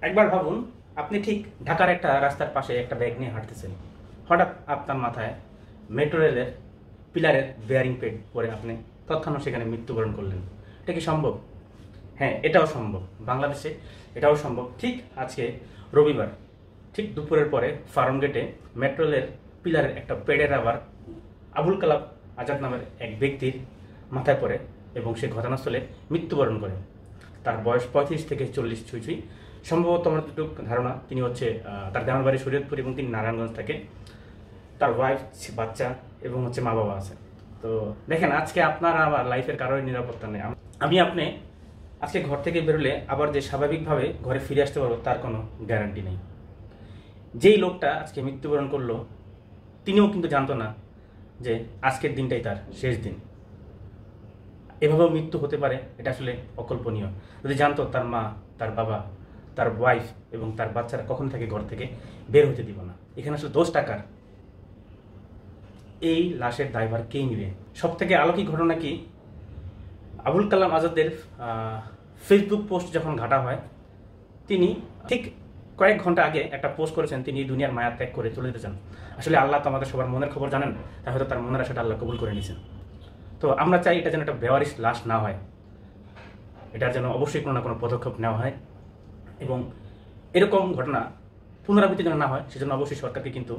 একবার ভাবুন, আপনি ঠিক ঢাকার একটা রাস্তার পাশে একটা ব্যাগ নিয়ে হাঁটতেছেন। হঠাৎ আপনার মাথায় মেট্রো রেলের পিলারের বেয়ারিং পেড পরে আপনি তৎক্ষণাৎ সেখানে মৃত্যুবরণ করলেন। এটা কি সম্ভব? হ্যাঁ, এটাও সম্ভব। বাংলাদেশে এটাও সম্ভব। ঠিক আজকে রবিবার ঠিক দুপুরের পরে ফার্ম গেটে মেট্রো রেলের পিলারের একটা পেডের আবার আবুল কালাম আজাদ নামের এক ব্যক্তির মাথায় পড়ে এবং সে ঘটনাস্থলে মৃত্যুবরণ করে। তার বয়স 35 থেকে 40 ছুঁই। সম্ভবত আমার যতটুকু ধারণা তিনি হচ্ছে তার গ্রামের বাড়ি শরীয়তপুর এবং তিনি নারায়ণগঞ্জ থাকে। তার ওয়াইফ, বাচ্চা এবং হচ্ছে মা বাবা আছে। তো দেখেন, আজকে আপনার আমার লাইফের কারোর নিরাপত্তা নেই। আপনি আজকে ঘর থেকে বেরোলে আবার যে স্বাভাবিকভাবে ঘরে ফিরে আসতে পারবো তার কোনো গ্যারান্টি নেই। যেই লোকটা আজকে মৃত্যুবরণ করলো তিনিও কিন্তু জানতো না যে আজকের দিনটাই তার শেষ দিন। এভাবেও মৃত্যু হতে পারে, এটা আসলে অকল্পনীয়। যদি জানতো তার মা, তার বাবা, তার ওয়াইফ এবং তার বাচ্চারা কখন থেকে ঘর থেকে বের হতে দিব না। এখানে আসলে দোষ টাকার। এই লাশের দায়ভার কে নিবে? সব থেকে আলোকিক ঘটনা কি, আবুল কালাম আজাদের ফেসবুক পোস্ট যখন ঘাটা হয়, তিনি ঠিক কয়েক ঘন্টা আগে একটা পোস্ট করেছেন তিনি দুনিয়ার মায়া ত্যাগ করে চলে যেতে চান। আসলে আল্লাহ তো আমাদের সবার মনের খবর জানেন, তাই হয়তো তার মনের আশাটা আল্লাহ কবুল করে নিয়েছেন। তো আমরা চাই এটা যেন একটা বেওয়ারিশ লাশ না হয়, এটার যেন অবশ্যই কোনো না কোনো পদক্ষেপ নেওয়া হয় এবং এরকম ঘটনা পুনরাবৃত্তি যেন না হয় সেজন্য অবশ্যই সরকারকে কিন্তু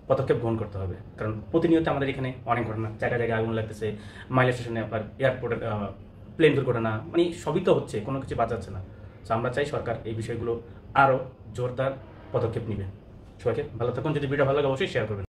পদক্ষেপ গ্রহণ করতে হবে। কারণ প্রতিনিয়ত আমাদের এখানে অনেক ঘটনা, জায়গায় জায়গায় আগুন লাগতেছে, মাইল স্টেশনে আপনার এয়ারপোর্টের প্লেন দুর্ঘটনা, মানে সবই তো হচ্ছে, কোনো কিছু বাঁচাচ্ছে না। তো আমরা চাই সরকার এই বিষয়গুলো আরও জোরদার পদক্ষেপ নেবে। সবাইকে ভালো থাকুন। যদি ভিডিও ভালো লাগে অবশ্যই শেয়ার করবেন।